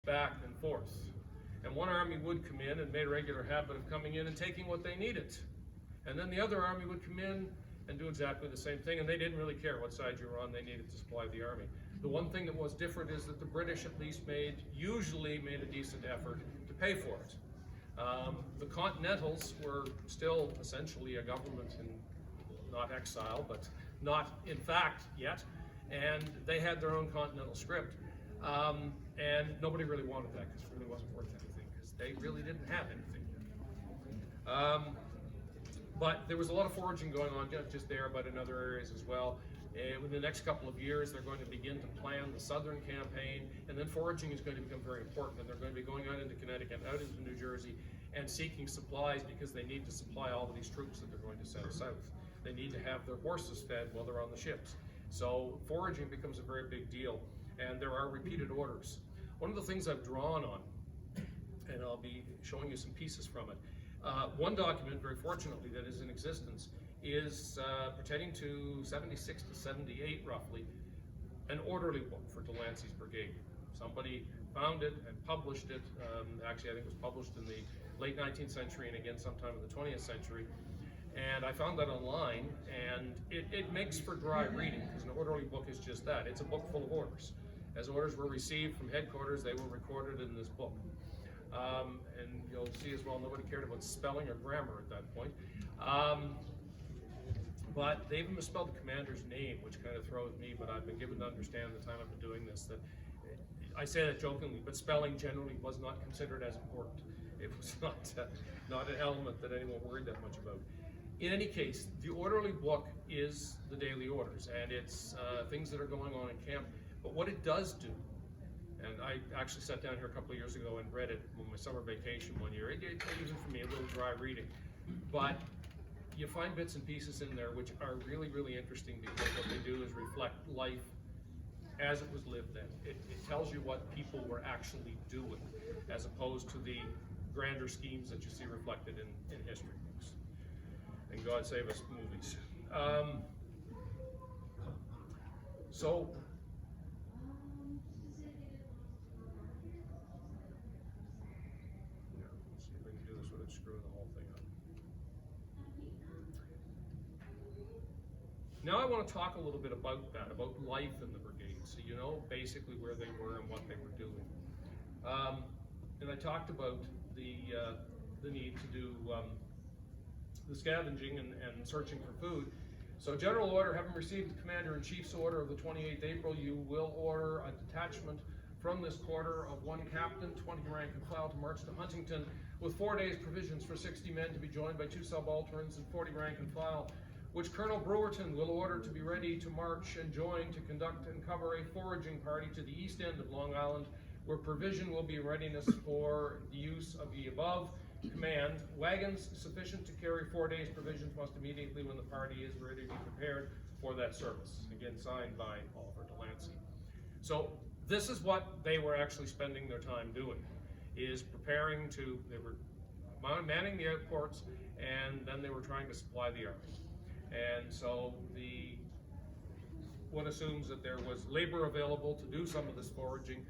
back and forth. And one army would come in and made a regular habit of coming in and taking what they needed. And then the other army would come in and do exactly the same thing, and they didn't really care what side you were on, they needed to supply the army. The one thing that was different is that the British at least usually made a decent effort to pay for it. The Continentals were still essentially a government in not exile, but not in fact yet, and they had their own continental script. And nobody really wanted that because it really wasn't worth anything, because they really didn't have anything yet. But there was a lot of foraging going on, not just there, but in other areas as well. In the next couple of years, they're going to begin to plan the southern campaign, and then foraging is going to become very important, and they're going to be going out into Connecticut, out into New Jersey, and seeking supplies, because they need to supply all of these troops that they're going to send south. They need to have their horses fed while they're on the ships. So foraging becomes a very big deal, and there are repeated orders. One of the things I've drawn on, and I'll be showing you some pieces from it, one document, very fortunately, that is in existence is pertaining to 76 to 78, roughly, an orderly book for DeLancey's Brigade. Somebody found it and published it. Actually, I think it was published in the late 19th century and again sometime in the 20th century. And I found that online, and it makes for dry reading, because an orderly book is just that. It's a book full of orders. As orders were received from headquarters, they were recorded in this book. And you'll see as well, nobody cared about spelling or grammar at that point. But they even misspelled the commander's name, which kind of throws me, but I've been given to understand the time I've been doing this that, I say that jokingly, but spelling generally was not considered as important. It was not an element that anyone worried that much about. In any case, the orderly book is the daily orders, and it's things that are going on in camp. But what it does do, and I actually sat down here a couple of years ago and read it on my summer vacation one year. It even for me a little dry reading, but you find bits and pieces in there which are really, really interesting, because what they do is reflect life as it was lived then. It tells you what people were actually doing, as opposed to the grander schemes that you see reflected in history books. And God save us, movies. So, let's see if I can do this without screwing the whole thing up. Now I want to talk a little bit about that, about life in the brigade, so you know basically where they were and what they were doing. And I talked about the need to do the scavenging and searching for food. So general order, having received the Commander-in-Chief's order of the 28th April, you will order a detachment from this quarter of 1 captain, 20 rank and file, to march to Huntington with 4 days provisions for 60 men, to be joined by 2 subalterns and 40 rank and file, which Colonel Brewerton will order to be ready to march and join to conduct and cover a foraging party to the east end of Long Island, where provision will be in readiness for the use of the above command. Wagons sufficient to carry 4 days provisions must immediately, when the party is ready, be prepared for that service. Again, signed by Oliver DeLancey. So this is what they were actually spending their time doing, is preparing to, they were manning the outports, and then they were trying to supply the army. And so one assumes that there was labor available to do some of this foraging,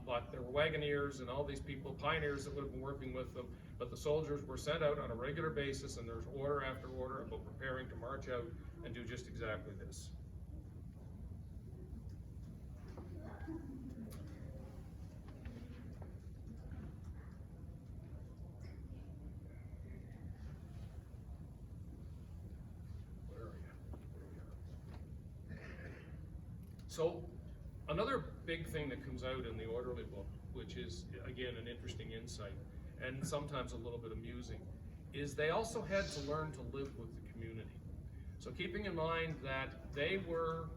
but there were wagoneers and all these people, pioneers, that would have been working with them, but the soldiers were sent out on a regular basis, and there's order after order about preparing to march out and do just exactly this. So another big thing that comes out in the orderly book, which is again an interesting insight and sometimes a little bit amusing, is they also had to learn to live with the community. So keeping in mind that they were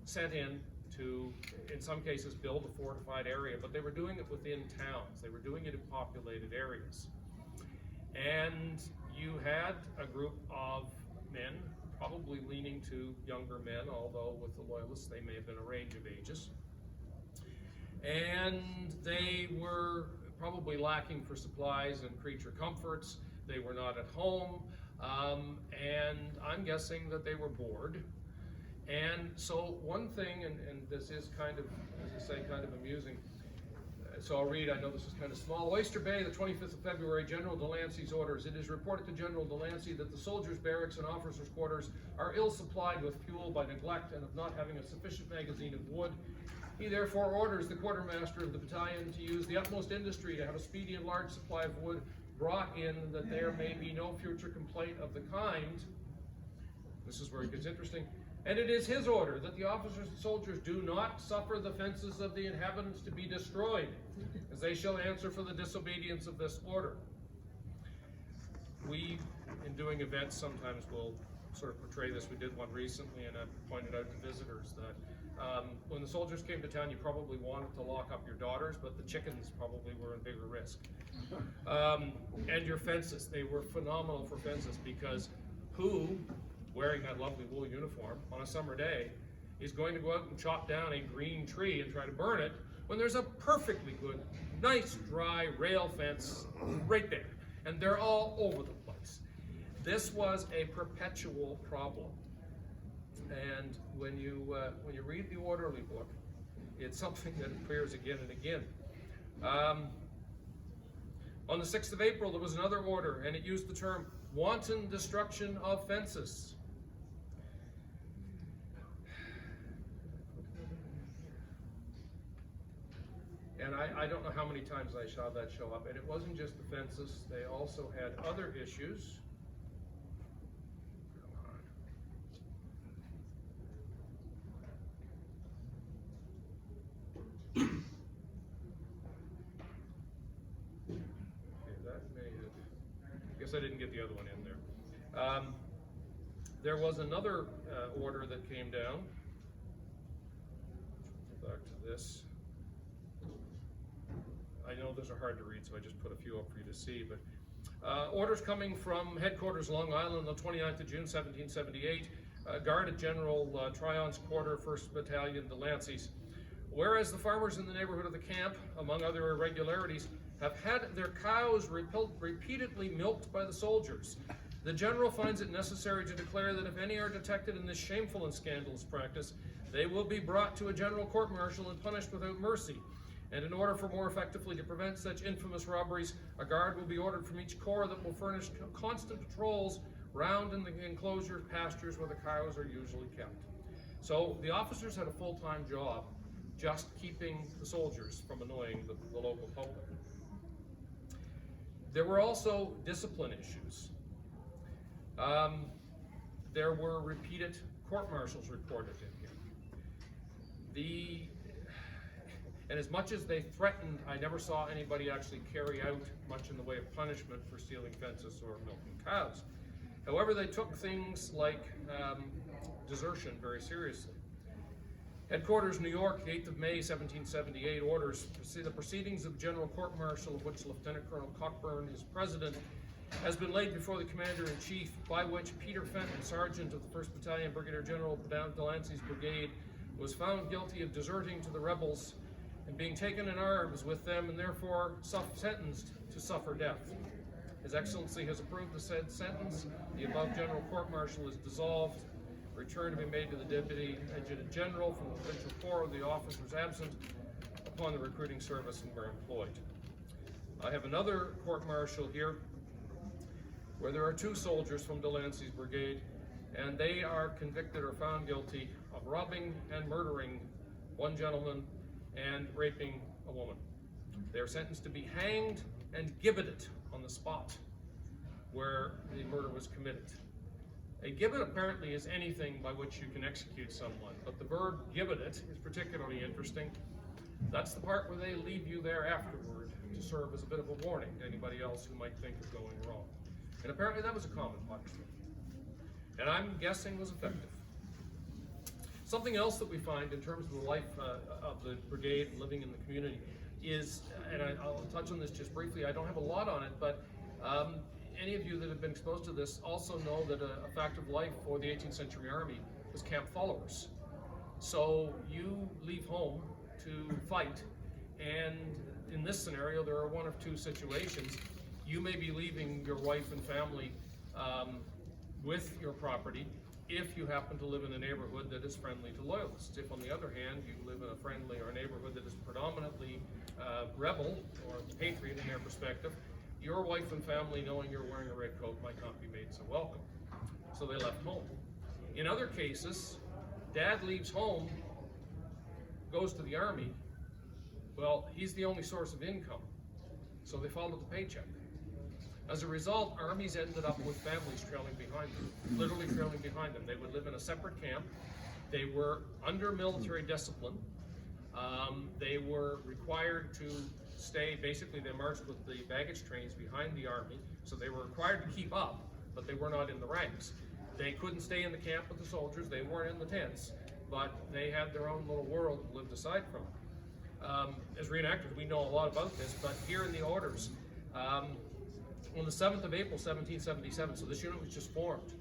sent in to, in some cases, build a fortified area, but they were doing it within towns. They were doing it in populated areas. And you had a group of men, probably leaning to younger men, although with the Loyalists they may have been a range of ages. And they were probably lacking for supplies and creature comforts. They were not at home, and I'm guessing that they were bored. And so one thing, and this is kind of, as I say, kind of amusing, so I'll read, I know this is kind of small. Oyster Bay, the 25th of February, General DeLancey's orders. It is reported to General DeLancey that the soldiers' barracks and officers' quarters are ill supplied with fuel by neglect and of not having a sufficient magazine of wood. He therefore orders the quartermaster of the battalion to use the utmost industry to have a speedy and large supply of wood brought in, that there may be no future complaint of the kind. This is where it gets interesting. And it is his order that the officers and soldiers do not suffer the fences of the inhabitants to be destroyed, as they shall answer for the disobedience of this order. We, in doing events, sometimes will sort of portray this. We did one recently, and I pointed out to visitors that when the soldiers came to town, you probably wanted to lock up your daughters, but the chickens probably were in bigger risk. And your fences, they were phenomenal for fences, because who, wearing that lovely wool uniform on a summer day, is going to go out and chop down a green tree and try to burn it when there's a perfectly good, nice, dry rail fence right there, and they're all over the place. This was a perpetual problem, and when you read the orderly book, it's something that appears again and again. On the 6th of April, there was another order, and it used the term wanton destruction of fences. And I don't know how many times I saw that show up, and it wasn't just the fences, they also had other issues. I didn't get the other one in there. There was another order that came down. Go back to this. I know those are hard to read, so I just put a few up for you to see. But orders coming from headquarters Long Island on the 29th of June, 1778. Guard at General Tryon's quarter, 1st Battalion, DeLancey's. Whereas the farmers in the neighborhood of the camp, among other irregularities, have had their cows repeatedly milked by the soldiers, the general finds it necessary to declare that if any are detected in this shameful and scandalous practice, they will be brought to a general court-martial and punished without mercy. And in order for more effectively to prevent such infamous robberies, a guard will be ordered from each corps that will furnish constant patrols round in the enclosure pastures where the cows are usually kept. So the officers had a full-time job just keeping the soldiers from annoying the local public. There were also discipline issues. There were repeated court-martials reported in here. And as much as they threatened, I never saw anybody actually carry out much in the way of punishment for stealing fences or milking cows. However, they took things like desertion very seriously. Headquarters, New York, 8th of May, 1778, orders the proceedings of General Court-Martial, of which Lieutenant Colonel Cockburn is president, has been laid before the Commander-in-Chief, by which Peter Fenton, Sergeant of the 1st Battalion, Brigadier General DeLancey's Brigade, was found guilty of deserting to the rebels and being taken in arms with them, and therefore sentenced to suffer death. His Excellency has approved the said sentence. The above General Court-Martial is dissolved. Return to be made to the Deputy Adjutant General from the Provincial Corps of the officers absent upon the recruiting service and where employed. I have another court-martial here where there are 2 soldiers from DeLancey's Brigade, and they are convicted or found guilty of robbing and murdering one gentleman and raping a woman. They are sentenced to be hanged and gibbeted on the spot where the murder was committed. A gibbet apparently is anything by which you can execute someone, but the verb gibbeted is particularly interesting. That's the part where they leave you there afterward to serve as a bit of a warning to anybody else who might think of going wrong. And apparently that was a common punishment, and I'm guessing was effective. Something else that we find in terms of the life of the brigade living in the community is, and I'll touch on this just briefly, I don't have a lot on it, but any of you that have been exposed to this also know that a fact of life for the 18th century army was camp followers. So you leave home to fight, and in this scenario there are one of 2 situations. You may be leaving your wife and family with your property, if you happen to live in a neighborhood that is friendly to loyalists. If, on the other hand, you live in a friendly or a neighborhood that is predominantly rebel or patriot in their perspective, your wife and family, knowing you're wearing a red coat, might not be made so welcome. So they left home. In other cases, Dad leaves home, goes to the army. Well, he's the only source of income, so they followed the paycheck. As a result, armies ended up with families trailing behind them, literally trailing behind them. They would live in a separate camp. They were under military discipline. They were required to stay, basically they marched with the baggage trains behind the army, so they were required to keep up, but they were not in the ranks. They couldn't stay in the camp with the soldiers, they weren't in the tents, but they had their own little world and lived aside from it. As reenactors, we know a lot about this, but here in the orders, on the 7th of April, 1777, so this unit was just formed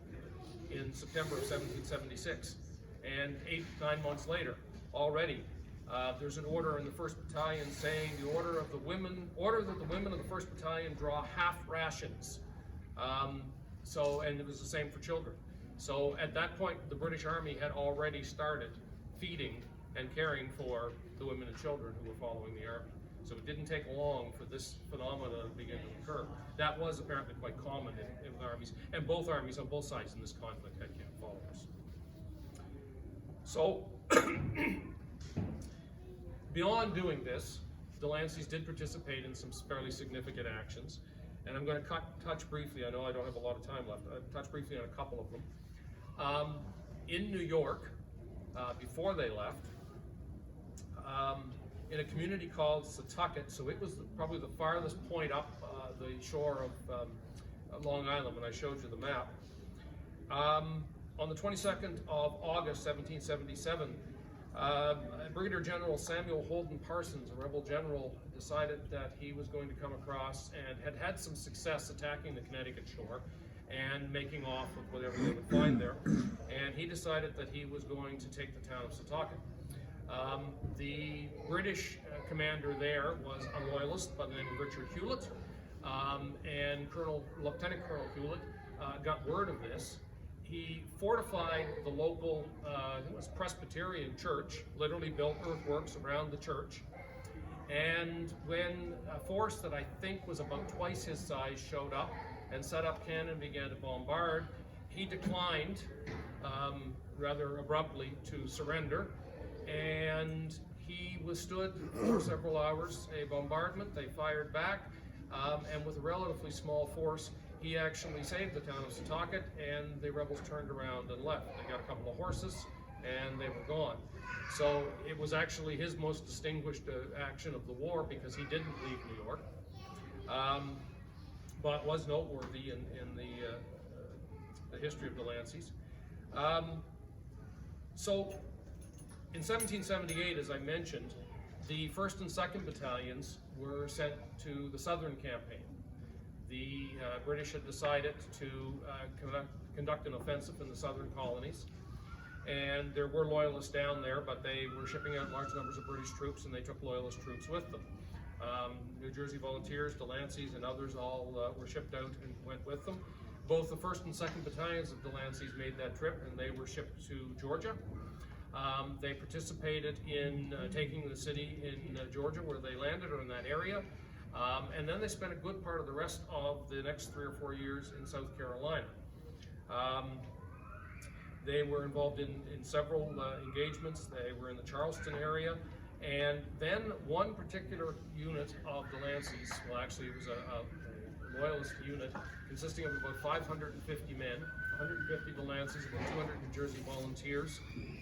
in September of 1776, and 9 months later, already, there's an order in the 1st Battalion saying the order that the women of the 1st Battalion draw half rations. And it was the same for children. So at that point, the British Army had already started feeding and caring for the women and children who were following the army. So it didn't take long for this phenomenon to begin to occur. That was apparently quite common in armies, and both armies on both sides in this conflict had camp followers. So, beyond doing this, DeLancey's did participate in some fairly significant actions, and I'm going to touch briefly, I know I don't have a lot of time left, touch briefly on a couple of them. In New York, before they left, in a community called Setauket, so it was probably the farthest point up the shore of Long Island when I showed you the map. On the 22nd of August, 1777, Brigadier General Samuel Holden Parsons, a rebel general, decided that he was going to come across and had some success attacking the Connecticut shore and making off with whatever they would find there. And he decided that he was going to take the town of Setauket. The British commander there was a loyalist by the name of Richard Hewlett, and Lieutenant Colonel Hewlett got word of this. He fortified the local, I think it was Presbyterian church, literally built earthworks around the church. And when a force that I think was about twice his size showed up and set up cannon and began to bombard, he declined rather abruptly to surrender. And he withstood for several hours a bombardment. They fired back, and with a relatively small force, he actually saved the town of Setauket, and the rebels turned around and left. They got a couple of horses, and they were gone. So it was actually his most distinguished action of the war because he didn't leave New York, but was noteworthy in the history of DeLancey's. So in 1778, as I mentioned, the 1st and 2nd Battalions were sent to the Southern Campaign. The British had decided to conduct an offensive in the southern colonies, and there were loyalists down there, but they were shipping out large numbers of British troops, and they took loyalist troops with them. New Jersey Volunteers, DeLancey's, and others all were shipped out and went with them. Both the 1st and 2nd Battalions of DeLancey's made that trip, and they were shipped to Georgia. They participated in taking the city in Georgia where they landed, or in that area. And then they spent a good part of the rest of the next 3 or 4 years in South Carolina. They were involved in several engagements. They were in the Charleston area. And then one particular unit of DeLancey's, well actually it was a loyalist unit consisting of about 550 men, 150 DeLancey's, about 200 New Jersey Volunteers,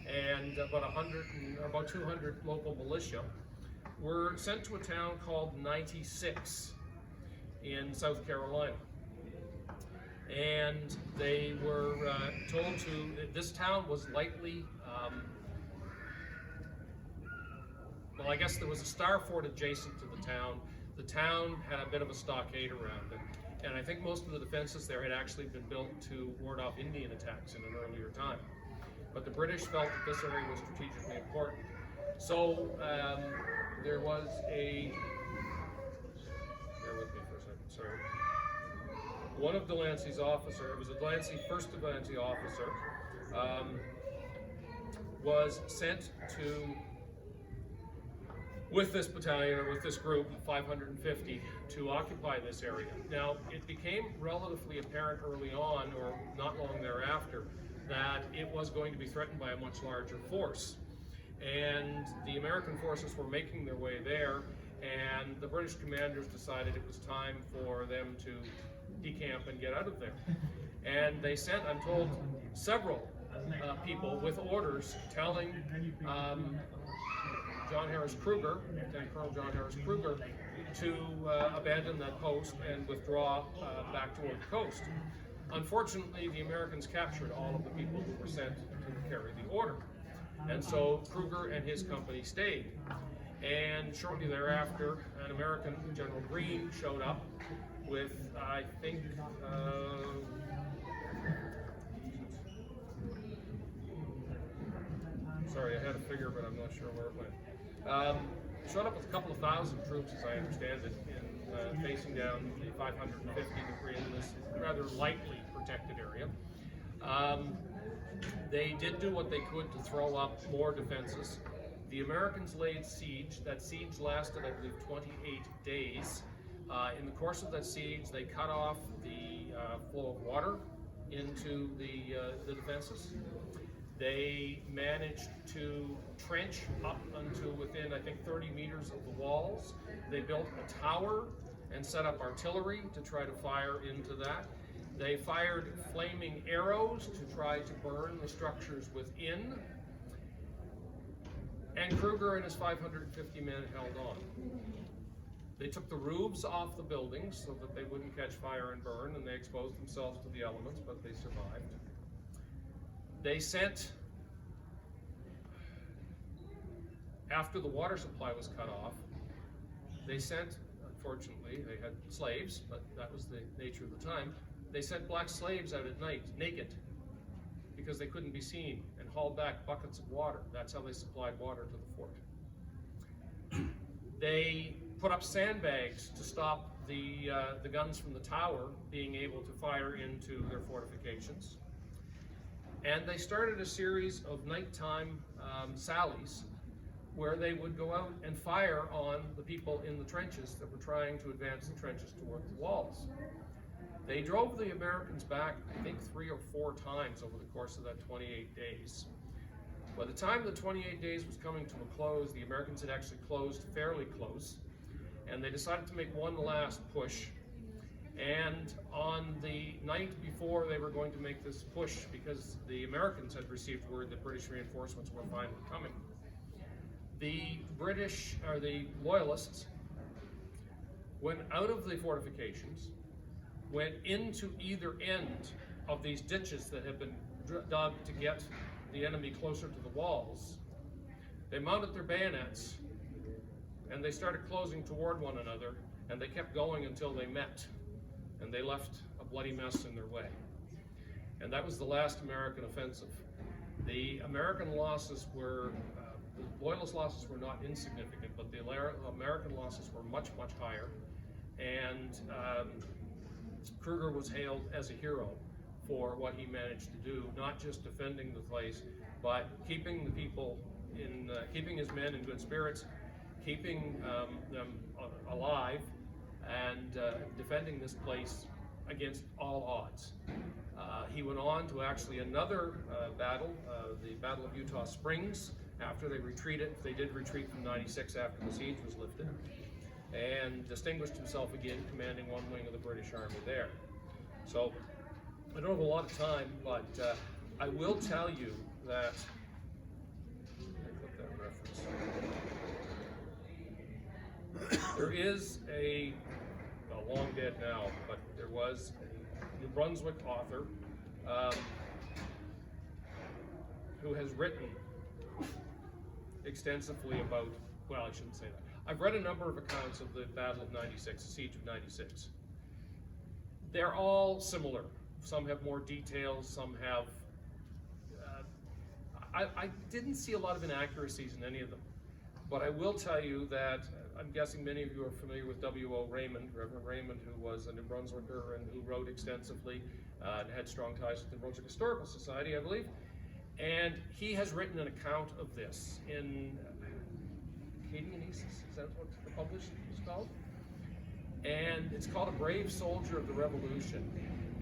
and about 200 local militia, were sent to a town called 96 in South Carolina. And they were told this town was lightly, well, I guess there was a star fort adjacent to the town. The town had a bit of a stockade around it. And I think most of the defenses there had actually been built to ward off Indian attacks in an earlier time. But the British felt that this area was strategically important. So there was a, bear with me for a second, sorry. One of DeLancey's officers, it was a first DeLancey officer, was sent to, with this battalion, or with this group, 550, to occupy this area. Now, it became relatively apparent early on, or not long thereafter, that it was going to be threatened by a much larger force. And the American forces were making their way there, and the British commanders decided it was time for them to decamp and get out of there. And they sent, I'm told, several people with orders telling John Harris Kruger, Lieutenant Colonel John Harris Kruger, to abandon that post and withdraw back toward the coast. Unfortunately, the Americans captured all of the people who were sent to carry the order. And so Kruger and his company stayed. And shortly thereafter, an American, General Greene, showed up with, I think, sorry, I had a figure, but I'm not sure where it went. Showed up with a couple of thousand troops, as I understand it, in facing down the 550 that were in this rather lightly protected area. They did do what they could to throw up more defenses. The Americans laid siege. That siege lasted, I believe, 28 days. In the course of that siege, they cut off the flow of water into the defenses. They managed to trench up until within, I think, 30 meters of the walls. They built a tower and set up artillery to try to fire into that. They fired flaming arrows to try to burn the structures within. And Kruger and his 550 men held on. They took the roofs off the buildings so that they wouldn't catch fire and burn, and they exposed themselves to the elements, but they survived. They sent, after the water supply was cut off, they sent, unfortunately, they had slaves, but that was the nature of the time, they sent black slaves out at night, naked, because they couldn't be seen, and hauled back buckets of water. That's how they supplied water to the fort. They put up sandbags to stop the guns from the tower being able to fire into their fortifications. And they started a series of nighttime sallies where they would go out and fire on the people in the trenches that were trying to advance the trenches toward the walls. They drove the Americans back, I think, 3 or 4 times over the course of that 28 days. By the time the 28 days was coming to a close, the Americans had actually closed fairly close, and they decided to make one last push. And on the night before they were going to make this push, because the Americans had received word that British reinforcements were finally coming, the British, or the Loyalists, went out of the fortifications, went into either end of these ditches that had been dug to get the enemy closer to the walls. They mounted their bayonets, and they started closing toward one another, and they kept going until they met, and they left a bloody mess in their way. And that was the last American offensive. The American losses were, the Loyalist losses were not insignificant, but the American losses were much, much higher. And Kruger was hailed as a hero for what he managed to do, not just defending the place, but keeping the people in, keeping his men in good spirits, keeping them alive, and defending this place against all odds. He went on to actually another battle, the Battle of Utah Springs, after they retreated. They did retreat from 96 after the siege was lifted, and distinguished himself again, commanding one wing of the British Army there. So, I don't have a lot of time, but I will tell you that, let me put that reference. There is a, well, long dead now, but there was a New Brunswick author who has written extensively about, well, I shouldn't say that. I've read a number of accounts of the Battle of 96, the Siege of 96. They're all similar. Some have more details, some have, I didn't see a lot of inaccuracies in any of them. But I will tell you that, I'm guessing many of you are familiar with W.O. Raymond, Reverend Raymond, who was a New Brunswicker and who wrote extensively and had strong ties with the New Brunswick Historical Society, I believe. And he has written an account of this in Acadian East, is that what the published is called? And it's called A Brave Soldier of the Revolution.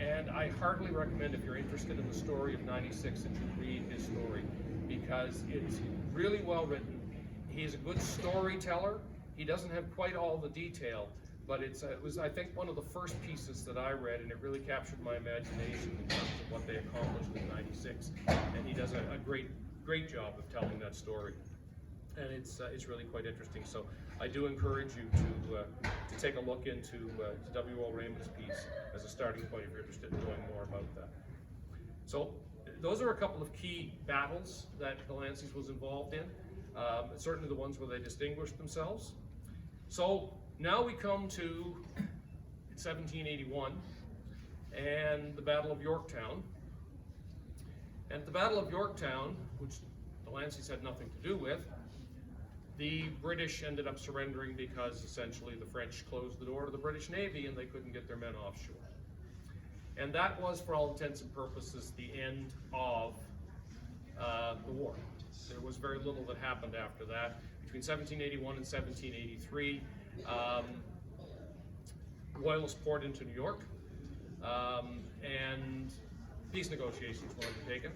And I heartily recommend, if you're interested in the story of 96, that you read his story, because it's really well written. He's a good storyteller. He doesn't have quite all the detail, but it was, I think, one of the first pieces that I read, and it really captured my imagination in terms of what they accomplished in 96. And he does a great job of telling that story. And it's really quite interesting. So I do encourage you to take a look into W.O. Raymond's piece as a starting point if you're interested in knowing more about that. So those are a couple of key battles that DeLancey's was involved in. Certainly the ones where they distinguished themselves. So now we come to 1781 and the Battle of Yorktown. And at the Battle of Yorktown, which DeLancey's had nothing to do with, the British ended up surrendering because essentially the French closed the door to the British Navy and they couldn't get their men offshore. And that was, for all intents and purposes, the end of the war. There was very little that happened after that. Between 1781 and 1783, Loyalists poured into New York, and peace negotiations were undertaken,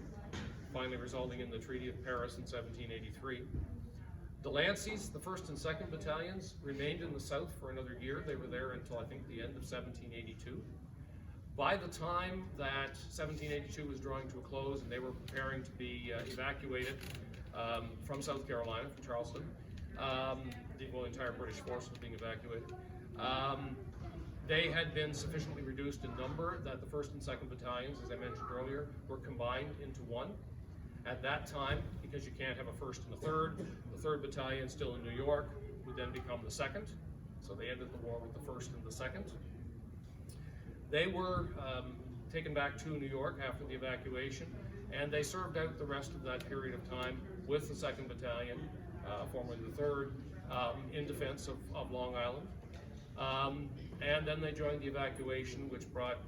finally resulting in the Treaty of Paris in 1783. DeLancey's, the 1st and 2nd Battalions, remained in the South for another year. They were there until, I think, the end of 1782. By the time that 1782 was drawing to a close and they were preparing to be evacuated from South Carolina, from Charleston, the entire British force was being evacuated, they had been sufficiently reduced in number that the 1st and 2nd Battalions, as I mentioned earlier, were combined into one. At that time, because you can't have a 1st and a 3rd, the 3rd Battalion, still in New York, would then become the 2nd. So they ended the war with the 1st and the 2nd. They were taken back to New York after the evacuation, and they served out the rest of that period of time with the 2nd Battalion, formerly the 3rd, in defense of Long Island. And then they joined the evacuation, which brought,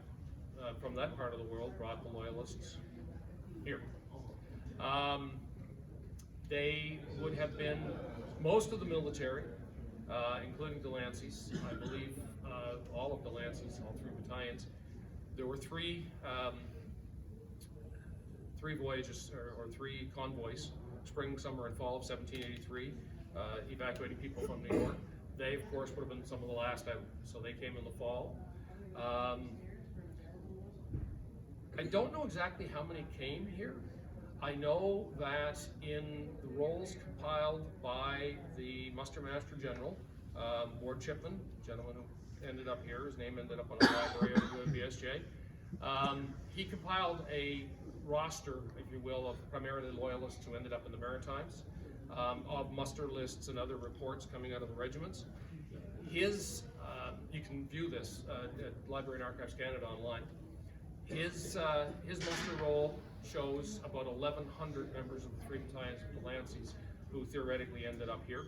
from that part of the world, brought the Loyalists here. They would have been, most of the military, including DeLancey's, I believe all of DeLancey's, all 3 battalions. There were three voyages, or 3 convoys, spring, summer, and fall of 1783, evacuating people from New York. They, of course, would have been some of the last out, so they came in the fall. I don't know exactly how many came here. I know that in the rolls compiled by the Muster Master General, Ward Chipman, gentleman who ended up here, his name ended up on a library of UNBSJ, he compiled a roster, if you will, of primarily Loyalists who ended up in the Maritimes, of muster lists and other reports coming out of the regiments. His, you can view this at Library and Archives Canada online. His muster roll shows about 1,100 members of the 3 battalions of DeLancey's who theoretically ended up here.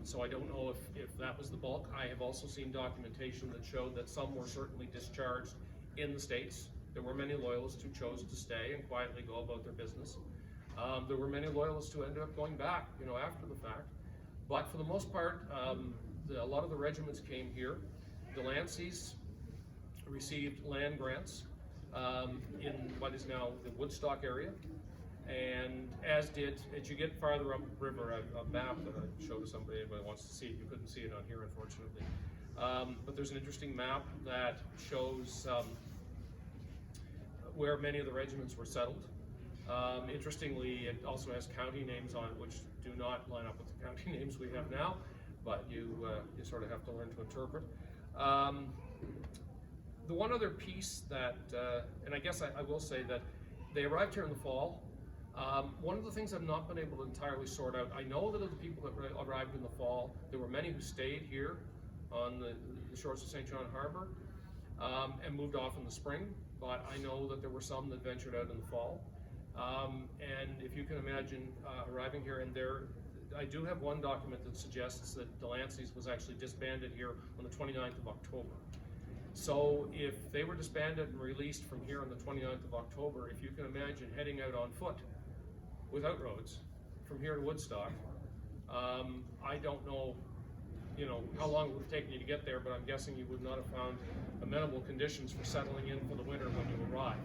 So I don't know if that was the bulk. I have also seen documentation that showed that some were certainly discharged in the States. There were many Loyalists who chose to stay and quietly go about their business. There were many Loyalists who ended up going back, after the fact. But for the most part, a lot of the regiments came here. DeLancey's received land grants in what is now the Woodstock area, and as you get farther up the river, a map that I showed to somebody, anybody wants to see it, you couldn't see it on here unfortunately, but there's an interesting map that shows where many of the regiments were settled. Interestingly, it also has county names on it, which do not line up with the county names we have now, but you sort of have to learn to interpret. The one other piece that, and I guess I will say that they arrived here in the fall. One of the things I've not been able to entirely sort out, I know that of the people that arrived in the fall, there were many who stayed here on the shores of St. John Harbor and moved off in the spring, but I know that there were some that ventured out in the fall. And if you can imagine arriving here, and I do have one document that suggests that DeLancey's was actually disbanded here on the 29th of October. So if they were disbanded and released from here on the 29th of October, if you can imagine heading out on foot without roads from here to Woodstock, I don't know, how long it would have taken you to get there, but I'm guessing you would not have found amenable conditions for settling in for the winter when you arrived.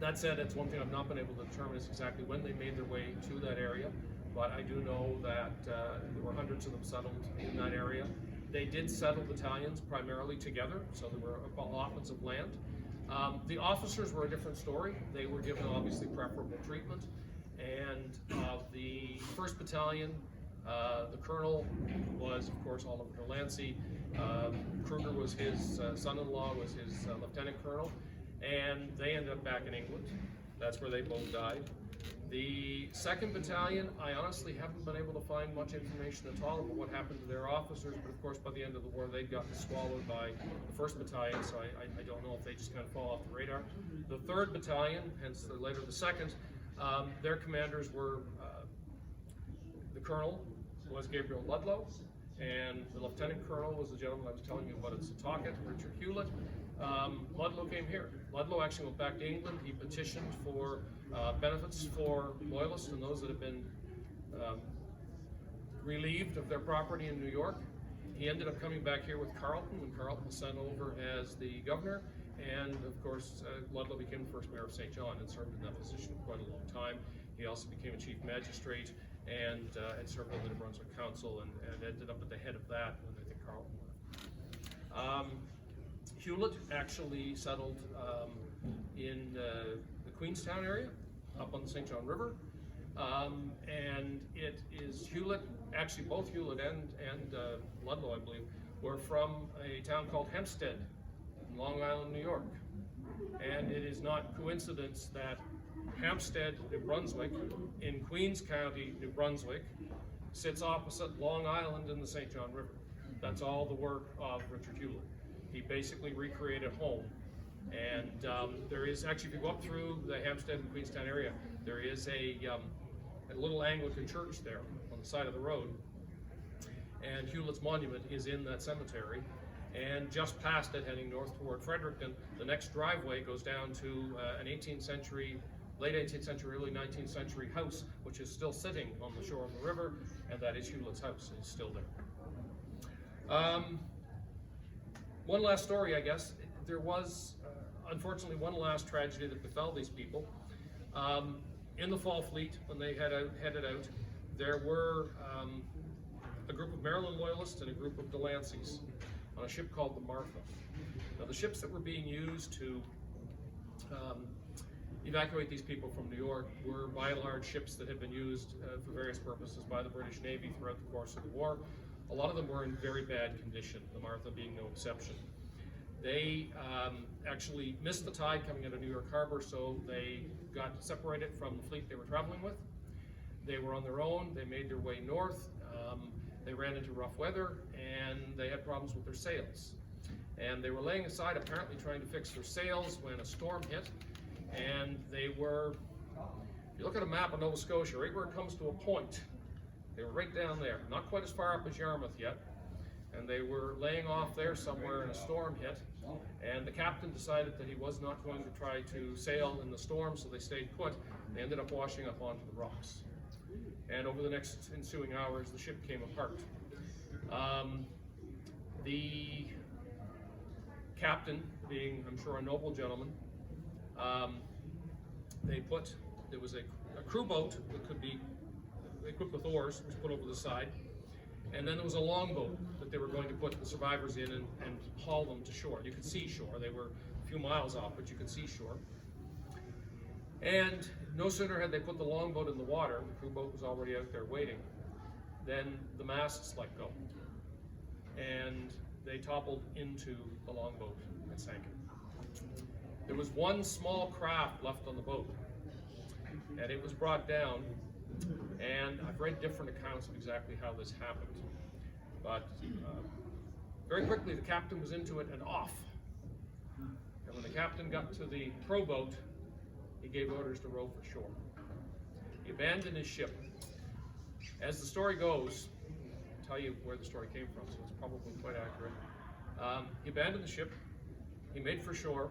That said, it's one thing I've not been able to determine is exactly when they made their way to that area, but I do know that there were hundreds of them settled in that area. They did settle battalions primarily together, so there were allotments of land. The officers were a different story. They were given obviously preferable treatment, and the 1st Battalion, the colonel was of course Oliver DeLancey. Kruger was his son-in-law, was his lieutenant colonel, and they ended up back in England. That's where they both died. The 2nd Battalion, I honestly haven't been able to find much information at all about what happened to their officers, but of course by the end of the war they'd gotten swallowed by the 1st Battalion, so I don't know if they just kind of fall off the radar. The 3rd Battalion, hence later the 2nd, their commanders were, the colonel was Gabriel Ludlow, and the lieutenant colonel was the gentleman I was telling you about at Setauket, Richard Hewlett. Ludlow came here. Ludlow actually went back to England. He petitioned for benefits for loyalists and those that have been relieved of their property in New York. He ended up coming back here with Carleton when Carleton was sent over as the governor, and of course Ludlow became the 1st mayor of St. John and served in that position for quite a long time. He also became a chief magistrate and had served on the New Brunswick Council and ended up at the head of that when I think Carleton left. Hewlett actually settled in the Queenstown area, up on the St. John River, and it is Hewlett, actually both Hewlett and Ludlow, I believe, were from a town called Hempstead in Long Island, New York. And it is not coincidence that Hempstead, New Brunswick, in Queens County, New Brunswick, sits opposite Long Island in the St. John River. That's all the work of Richard Hewlett. He basically recreated home. And there is, actually, if you go up through the Hampstead and Queenstown area, there is a little Anglican church there on the side of the road. And Hewlett's monument is in that cemetery. And just past it, heading north toward Fredericton, the next driveway goes down to an 18th century, late 18th century, early 19th century house, which is still sitting on the shore of the river, and that is Hewlett's house. It's still there. One last story, I guess. There was, unfortunately, one last tragedy that befell these people. In the Fall Fleet, when they headed out, there were a group of Maryland Loyalists and a group of DeLancey's on a ship called the Martha. Now, the ships that were being used to evacuate these people from New York were by and large ships that had been used for various purposes by the British Navy throughout the course of the war. A lot of them were in very bad condition, the Martha being no exception. They actually missed the tide coming out of New York Harbor, so they got separated from the fleet they were traveling with. They were on their own. They made their way north. They ran into rough weather, and they had problems with their sails. And they were laying aside, apparently trying to fix their sails, when a storm hit. And they were, if you look at a map of Nova Scotia, right where it comes to a point, they were right down there, not quite as far up as Yarmouth yet. And they were laying off there somewhere, and a storm hit. And the captain decided that he was not going to try to sail in the storm, so they stayed put. They ended up washing up onto the rocks. And over the next ensuing hours, the ship came apart. The captain, being, I'm sure, a noble gentleman, there was a crew boat that could be equipped with oars, was put over the side. And then there was a longboat that they were going to put the survivors in and haul them to shore. You could see shore. They were a few miles off, but you could see shore. And no sooner had they put the longboat in the water, the crew boat was already out there waiting, then the masts let go. And they toppled into the longboat and sank it. There was one small craft left on the boat, and it was brought down. And I've read different accounts of exactly how this happened. But very quickly, the captain was into it and off. And when the captain got to the rowboat, he gave orders to row for shore. He abandoned his ship. As the story goes, I'll tell you where the story came from, so it's probably quite accurate. He abandoned the ship. He made for shore.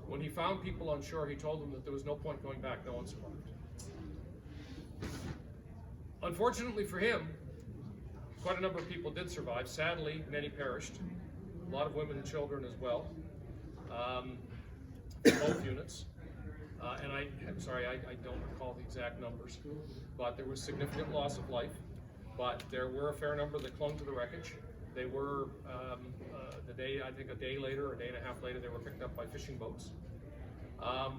When he found people on shore, he told them that there was no point going back. No one survived. Unfortunately for him, quite a number of people did survive. Sadly, many perished. A lot of women and children as well. Both units. And I'm sorry, I don't recall the exact numbers, but there was significant loss of life. But there were a fair number that clung to the wreckage. They were, I think a day later, or a day and a half later, they were picked up by fishing boats.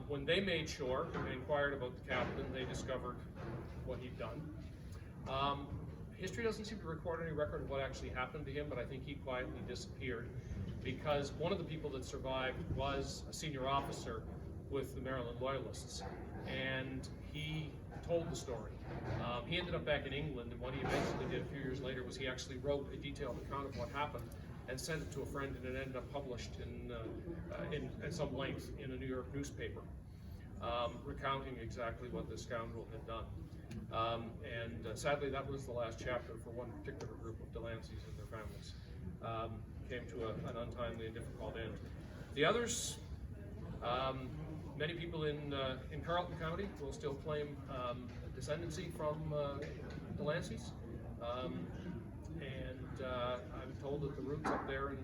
When they made shore, they inquired about the captain, they discovered what he'd done. History doesn't seem to record any record of what actually happened to him, but I think he quietly disappeared because one of the people that survived was a senior officer with the Maryland Loyalists, and he told the story. He ended up back in England, and what he eventually did a few years later was he actually wrote a detailed account of what happened and sent it to a friend, and it ended up published at some length in a New York newspaper, recounting exactly what this scoundrel had done. Sadly, that was the last chapter for one particular group of DeLancey's and their families. Came to an untimely and difficult end. The others, many people in Carleton County will still claim descendancy from DeLancey's. I'm told that the roots up there and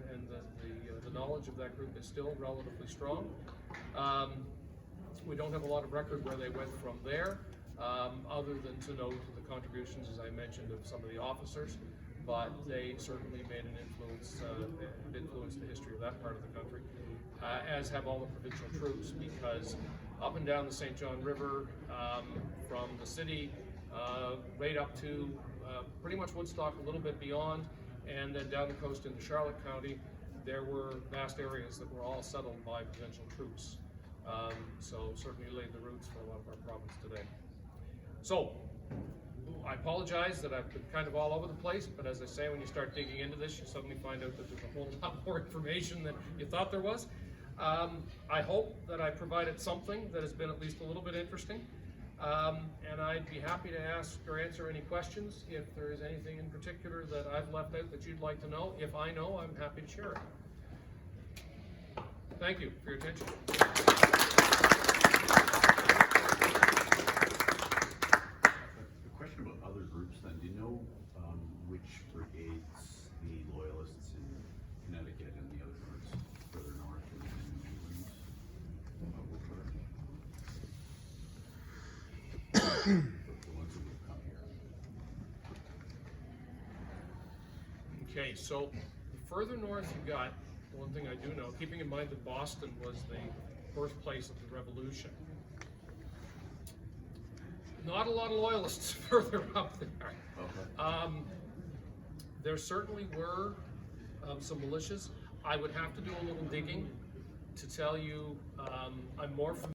the knowledge of that group is still relatively strong. We don't have a lot of record where they went from there, other than to note the contributions, as I mentioned, of some of the officers, but they certainly made an influence, influenced the history of that part of the country, as have all the provincial troops, because up and down the St. John River, from the city right up to pretty much Woodstock, a little bit beyond, and then down the coast into Charlotte County, there were vast areas that were all settled by provincial troops. So certainly laid the roots for a lot of our province today. So I apologize that I've been kind of all over the place, but as I say, when you start digging into this, you suddenly find out that there's a whole lot more information than you thought there was. I hope that I provided something that has been at least a little bit interesting. And I'd be happy to ask or answer any questions if there is anything in particular that I've left out that you'd like to know. If I know, I'm happy to share it. Thank you for your attention. A question about other groups then. Do you know which brigades the Loyalists in Connecticut and the other groups further north in New England will put? The ones that will come here. Okay, so the further north you got, the one thing I do know, keeping in mind that Boston was the birthplace of the Revolution, not a lot of Loyalists further up there. Okay. There certainly were some militias. I would have to do a little digging to tell you. I'm more familiar